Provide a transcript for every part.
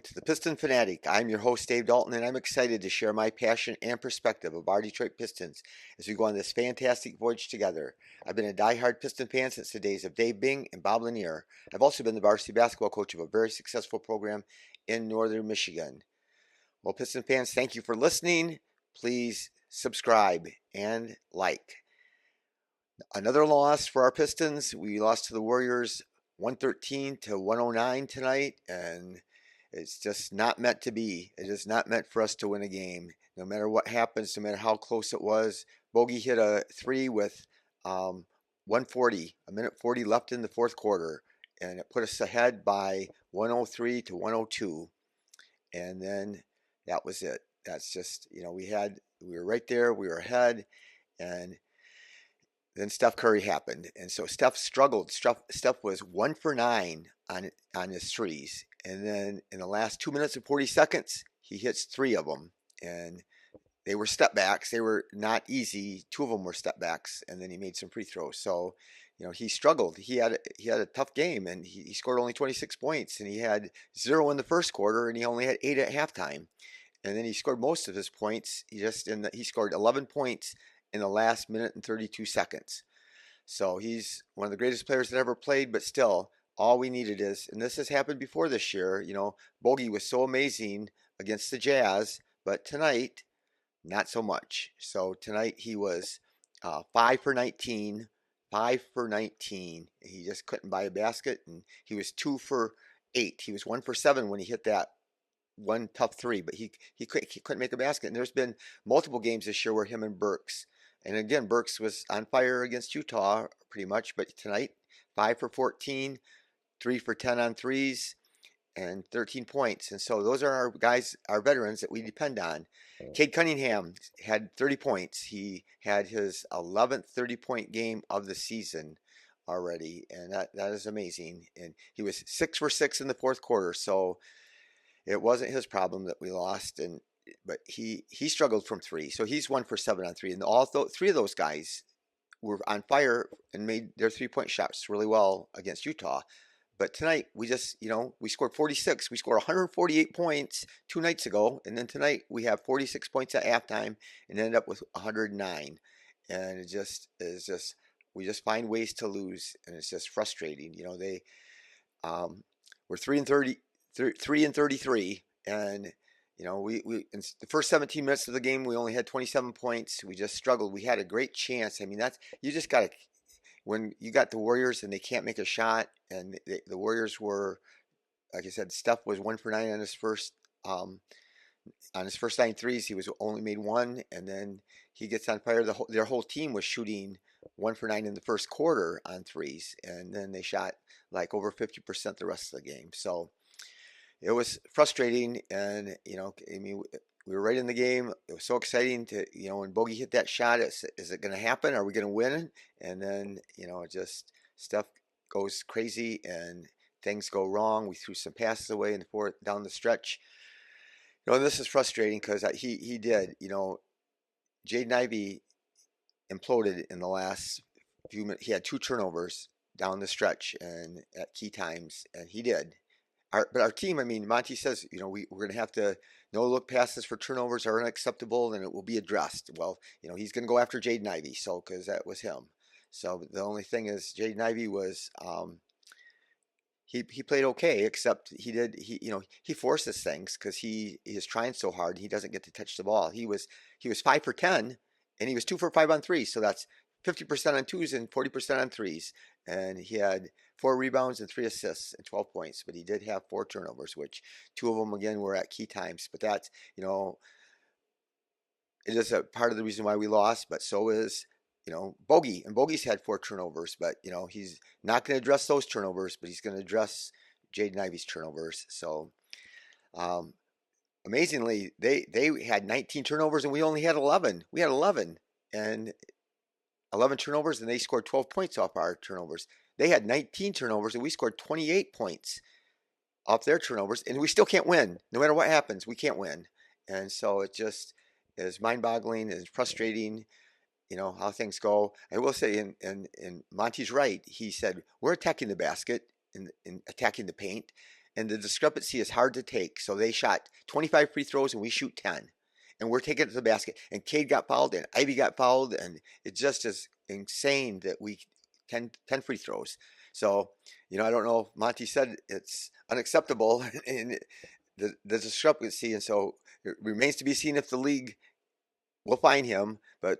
to the Piston Fanatic. I'm your host, Dave Dalton, and I'm excited to share my passion and perspective of our Detroit Pistons as we go on this fantastic voyage together. I've been a diehard Piston fan since the days of Dave Bing and Bob Lanier. I've also been the varsity basketball coach of a very successful program in northern Michigan. Well, Piston fans, thank you for listening. Please subscribe and like. Another loss for our Pistons. We lost to the Warriors 113 to 109 tonight, and it's just not meant to be. It is not meant for us to win a game. No matter what happens, no matter how close it was. Bogey hit a three with 140, a minute 40 left in the fourth quarter, and it put us ahead by 103 to 102. And then that was it. That's just, we were right there, we were ahead, and then Steph Curry happened, and so Steph struggled. Steph was 1 for 9 on his threes, and then in the last 2 minutes and 40 seconds, he hits 3 of them, and they were step backs. They were not easy. 2 of them were step backs, and then he made some free throws. So, he struggled. He had a tough game, and he scored only 26 points, and he had 0 in the first quarter, and he only had 8 at halftime, and then he scored most of his points. He scored 11 points in the last minute and 32 seconds. So he's one of the greatest players that ever played, but still, all we needed is, and this has happened before this year, Bogey was so amazing against the Jazz, but tonight, not so much. So tonight he was 5 for 19, 5 for 19. He just couldn't buy a basket, and he was 2 for 8. He was 1 for 7 when he hit that one tough three, but he couldn't make a basket. And there's been multiple games this year where him and Burks, and again, Burks was on fire against Utah pretty much, but tonight, 5 for 14, 3 for 10 on threes, and 13 points. And so those are our guys, our veterans that we depend on. Cade Cunningham had 30 points. He had his 11th 30-point game of the season already, and that is amazing. And he was 6 for 6 in the fourth quarter, so it wasn't his problem that we lost, but he struggled from 3, so he's 1 for 7 on 3, and all 3 of those guys were on fire and made their 3-point shots really well against Utah. But tonight we just, we scored 46. We scored 148 points 2 nights ago, and then tonight we have 46 points at halftime and ended up with 109. And it just is just we just find ways to lose, and it's just frustrating. They we're 3 and 30. 3 and 33, and we in the first 17 minutes of the game we only had 27 points. We just struggled. We had a great chance. I mean, that's, you just got to, when you got the Warriors and they can't make a shot, and the Warriors were, like I said, Steph was 1 for 9 on his first 9 threes. He was only made 1, and then he gets on fire. Their whole team was shooting 1 for 9 in the first quarter on threes, and then they shot like over 50% the rest of the game. So it was frustrating, and I mean, we were right in the game. It was so exciting to, when Bogey hit that shot. Is it going to happen? Are we going to win? And then, just stuff goes crazy and things go wrong. We threw some passes away in the fourth down the stretch. And this is frustrating because he did. Jaden Ivey imploded in the last few minutes. He had 2 turnovers down the stretch and at key times, and he did. But our team, I mean, Monty says, we're going to have to no look passes for turnovers are unacceptable, and it will be addressed. Well, he's going to go after Jaden Ivey, so because that was him. So the only thing is, Jaden Ivey was he played okay, except he forces things because he is trying so hard. He doesn't get to touch the ball. He was 5 for 10, and he was 2 for 5 on threes. So that's 50% on twos and 40% on threes. And he had 4 rebounds and 3 assists and 12 points, but he did have 4 turnovers, which 2 of them again were at key times. But that's, it is a part of the reason why we lost. But so is, Bogey, and Bogey's had 4 turnovers. But he's not going to address those turnovers, but he's going to address Jaden Ivey's turnovers. So amazingly, they had 19 turnovers and we only had 11. We had 11 and 11 turnovers, and they scored 12 points off our turnovers. They had 19 turnovers, and we scored 28 points off their turnovers, and we still can't win. No matter what happens, we can't win. And so it just is mind-boggling and frustrating, how things go. I will say, and Monty's right. He said, we're attacking the basket and attacking the paint, and the discrepancy is hard to take. So they shot 25 free throws and we shoot 10. And we're taking it to the basket. And Cade got fouled and Ivy got fouled. And it just is insane that we 10 free throws. So, I don't know. Monty said it's unacceptable in the discrepancy. And so it remains to be seen if the league will fine him. But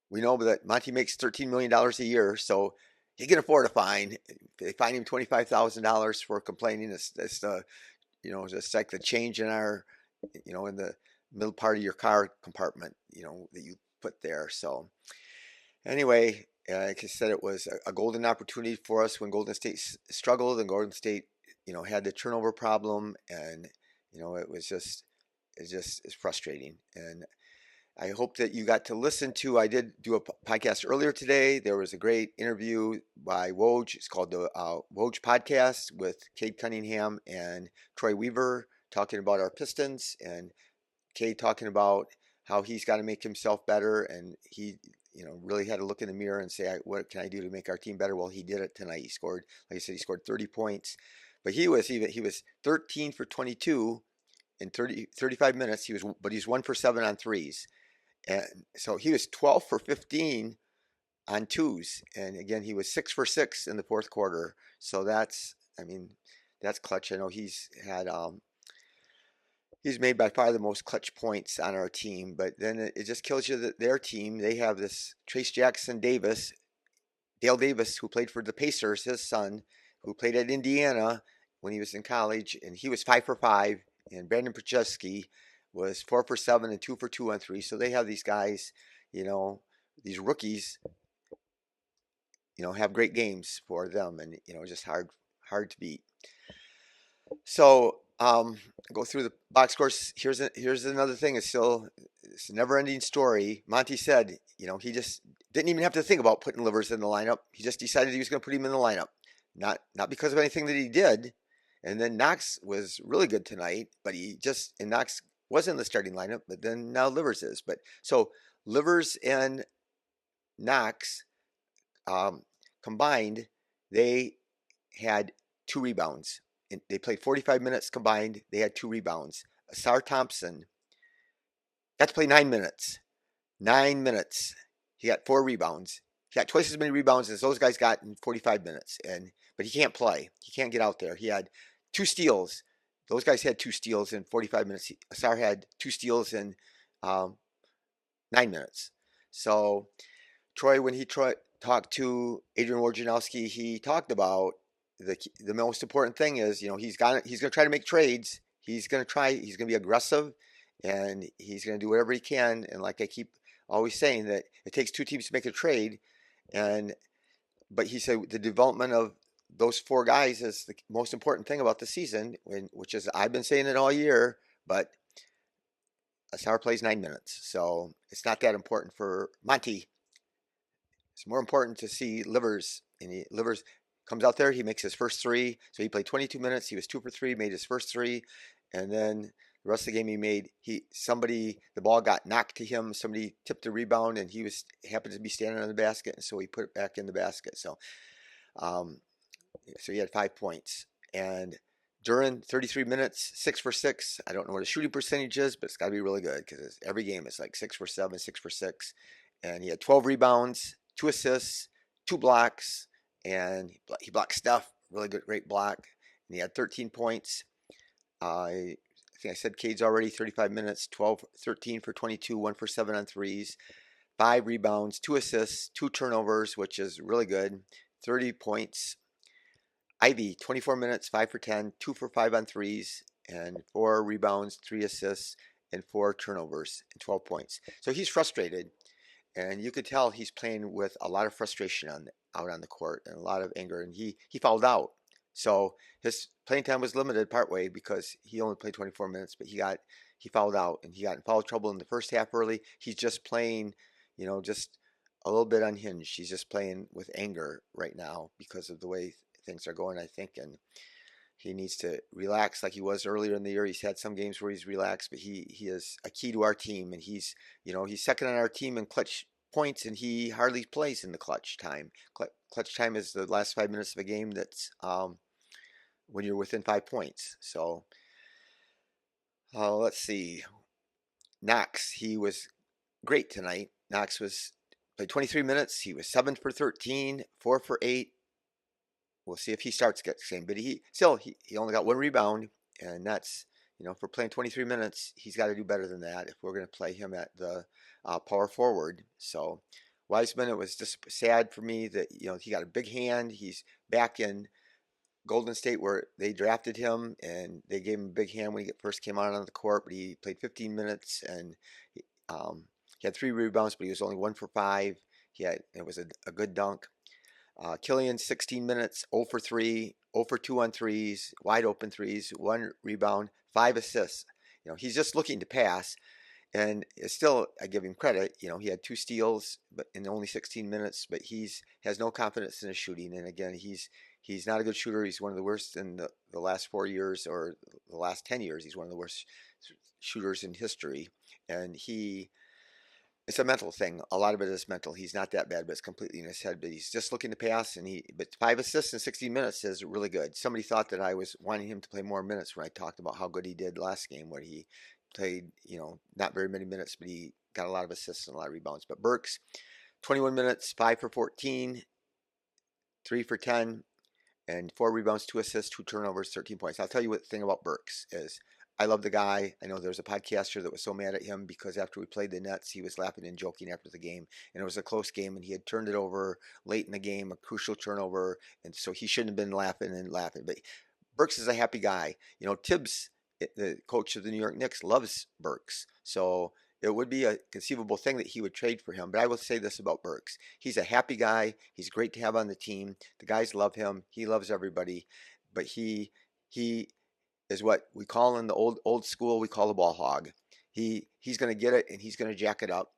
we know that Monty makes $13 million a year. So he can afford a fine. If they fine him $25,000 for complaining. It's just like the change in our, in the middle part of your car compartment, that you put there. So anyway, like I said, it was a golden opportunity for us when Golden State struggled and Golden State, had the turnover problem, and it's frustrating. And I hope that you got to listen to. I did do a podcast earlier today. There was a great interview by Woj. It's called the Woj Podcast with Cade Cunningham and Troy Weaver talking about our Pistons, and Cade talking about how he's got to make himself better, and he really had to look in the mirror and say, what can I do to make our team better? Well, he did it tonight. He scored, like I said, he scored 30 points, but he was 13 for 22 in 35 minutes. But he's 1 for 7 on threes. And so he was 12 for 15 on twos. And again, he was 6 for 6 in the fourth quarter. So that's clutch. I know he's made by far the most clutch points on our team, but then it just kills you that their team, they have this Trace Jackson Davis, Dale Davis, who played for the Pacers, his son, who played at Indiana when he was in college, and he was 5 for 5, and Brandon Procheski was 4 for 7 and 2 for 2 on 3. So they have these guys, these rookies, have great games for them, and just hard to beat. So go through the box scores. Here's another thing. It's a never-ending story. Monty said, he just didn't even have to think about putting Livers in the lineup. He just decided he was going to put him in the lineup, not because of anything that he did. And then Knox was really good tonight, but Knox was in the starting lineup, but then now Livers is. But so Livers and Knox combined, they had 2 rebounds. They played 45 minutes combined. They had 2 rebounds. Asar Thompson got to play 9 minutes. 9 minutes. He got 4 rebounds. He got twice as many rebounds as those guys got in 45 minutes. But he can't play. He can't get out there. He had 2 steals. Those guys had 2 steals in 45 minutes. Asar had 2 steals in 9 minutes. So Troy, when he talked to Adrian Wojnarowski, he talked about the most important thing is, he's going to try to make trades. He's going to be aggressive, and he's going to do whatever he can. And like I keep always saying, that it takes 2 teams to make a trade. But he said the development of those 4 guys is the most important thing about the season, which is, I've been saying it all year, but Asar plays 9 minutes. So it's not that important for Monty. It's more important to see Livers, and Livers comes out there, he makes his first 3. So he played 22 minutes. He was 2 for 3, made his first 3. And then the rest of the game the ball got knocked to him. Somebody tipped the rebound, and he happened to be standing on the basket. And so he put it back in the basket. So, so he had 5 points. And during 33 minutes, 6 for 6. I don't know what his shooting percentage is, but it's got to be really good, because every game is like 6 for 7, 6 for 6. And he had 12 rebounds, 2 assists, 2 blocks. And he blocked Steph, really good, great block. And he had 13 points. I think I said Cade's already 35 minutes, 13 for 22, 1 for 7 on threes, 5 rebounds, 2 assists, 2 turnovers, which is really good, 30 points. Ivy, 24 minutes, 5 for 10, 2 for 5 on threes, and 4 rebounds, 3 assists, and 4 turnovers, and 12 points. So he's frustrated. And you could tell he's playing with a lot of frustration out on the court, and a lot of anger. And he fouled out. So his playing time was limited partway, because he only played 24 minutes, but he fouled out, and he got in foul trouble in the first half early. He's just playing, just a little bit unhinged. He's just playing with anger right now because of the way things are going, I think. And he needs to relax like he was earlier in the year. He's had some games where he's relaxed, but he is a key to our team, and he's second on our team in clutch points, and he hardly plays in the clutch time. Clutch time is the last 5 minutes of a game that's when you're within 5 points. So let's see. Knox, he was great tonight. Knox was played 23 minutes. He was 7 for 13, 4 for 8. We'll see if he starts getting the same. But he only got one rebound, and that's, for playing 23 minutes, he's got to do better than that if we're going to play him at the power forward. So Wiseman, it was just sad for me that he got a big hand. He's back in Golden State where they drafted him, and they gave him a big hand when he first came out on the court. But he played 15 minutes, and he had 3 rebounds, but he was only 1 for 5. It was a good dunk. Killian, 16 minutes, 0 for 3, 0 for 2 on threes, wide open threes, 1 rebound, 5 assists. He's just looking to pass, and it's still, I give him credit. He had 2 steals, but in only 16 minutes. But has no confidence in his shooting, and again, he's not a good shooter. He's one of the worst in the last 4 years or the last 10 years. He's one of the worst shooters in history, and it's a mental thing. A lot of it is mental. He's not that bad, but it's completely in his head. But he's just looking to pass, but 5 assists in 16 minutes is really good. Somebody thought that I was wanting him to play more minutes when I talked about how good he did last game, where he played, not very many minutes, but he got a lot of assists and a lot of rebounds. But Burks, 21 minutes, 5 for 14, 3 for 10, and 4 rebounds, 2 assists, 2 turnovers, 13 points. I'll tell you what the thing about Burks is. I love the guy. I know there was a podcaster that was so mad at him because after we played the Nets, he was laughing and joking after the game. And it was a close game, and he had turned it over late in the game, a crucial turnover. And so he shouldn't have been laughing and laughing. But Burks is a happy guy. Tibbs, the coach of the New York Knicks, loves Burks. So it would be a conceivable thing that he would trade for him. But I will say this about Burks. He's a happy guy. He's great to have on the team. The guys love him. He loves everybody. But he is what we call in the old school, we call a ball hog. He's going to get it, and he's going to jack it up,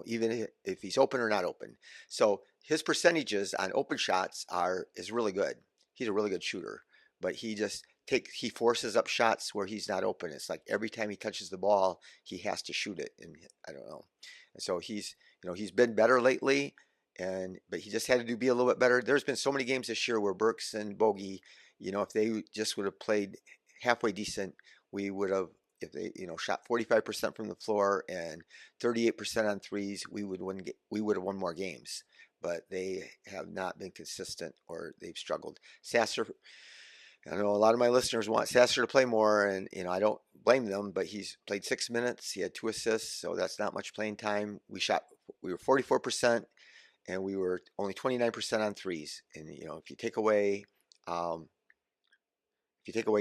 even if he's open or not open. So his percentages on open shots is really good. He's a really good shooter, but he forces up shots where he's not open. It's like every time he touches the ball, he has to shoot it, and I don't know. And so he's been better lately, but he just had to be a little bit better. There's been so many games this year where Burks and Bogey, if they just would have played halfway decent, we would have, if they, shot 45% from the floor and 38% on threes, we would have won more games. But they have not been consistent, or they've struggled. Sasser, I know a lot of my listeners want Sasser to play more, and I don't blame them, but he's played 6 minutes. He had 2 assists, so that's not much playing time. We were 44%, and we were only 29% on threes. And if you take away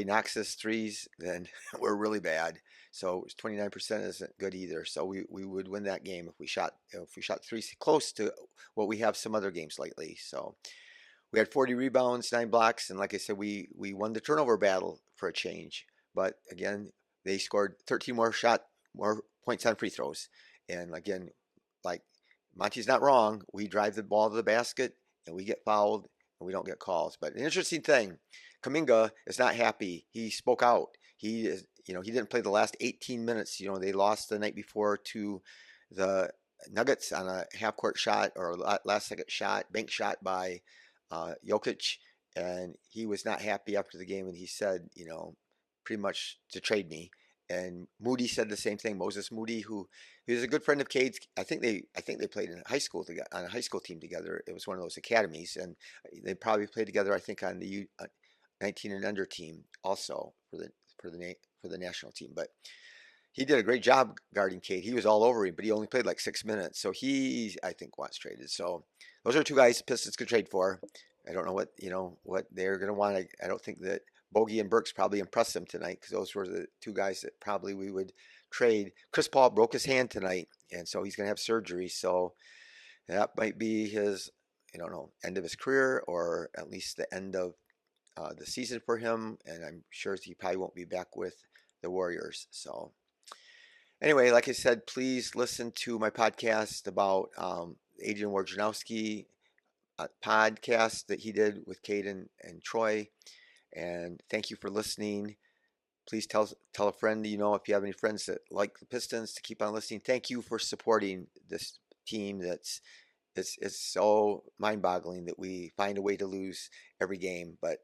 Knox's threes, then we're really bad. So 29% isn't good either. So we would win that game if we shot threes close to what we have some other games lately. So we had 40 rebounds, 9 blocks, and like I said, we won the turnover battle for a change. But again, they scored 13 more points on free throws. And again, like Monty's not wrong, we drive the ball to the basket and we get fouled and we don't get calls. But an interesting thing, Kuminga is not happy. He spoke out. He didn't play the last 18 minutes. They lost the night before to the Nuggets on a half-court shot or last-second shot, bank shot by Jokic, and he was not happy after the game, and he said, pretty much to trade me. And Moody said the same thing. Moses Moody, he was a good friend of Cade's. I think they played in high school on a high school team together. It was one of those academies, and they probably played together, I think, on the 19 and under team also for the national team. But he did a great job guarding Cade. He was all over him, but he only played like 6 minutes. So I think, wants traded. So those are 2 guys the Pistons could trade for. I don't know what they're going to want. I don't think that Bogey and Burks probably impressed them tonight, because those were the 2 guys that probably we would trade. Chris Paul broke his hand tonight, and so he's going to have surgery. So that might be his, end of his career, or at least the end of the season for him. And I'm sure he probably won't be back with the Warriors. So anyway, like I said, please listen to my podcast about Adrian Wojnarowski podcast that he did with Cade and Troy. And thank you for listening. Please tell a friend, if you have any friends that like the Pistons, to keep on listening. Thank you for supporting this team it's so mind-boggling that we find a way to lose every game. But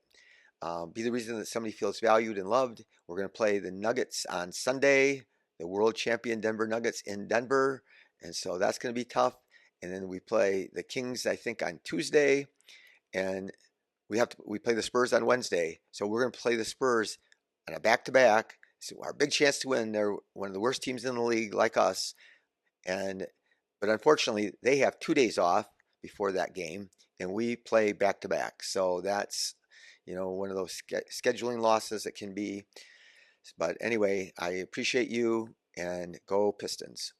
Be the reason that somebody feels valued and loved. We're going to play the Nuggets on Sunday, the world champion Denver Nuggets in Denver. And so that's going to be tough. And then we play the Kings, I think, on Tuesday. And we play the Spurs on Wednesday. So we're going to play the Spurs on a back-to-back. So our big chance to win. They're one of the worst teams in the league, like us. And but unfortunately, they have 2 days off before that game, and we play back-to-back. So that's one of those scheduling losses that can be. But anyway, I appreciate you, and go Pistons.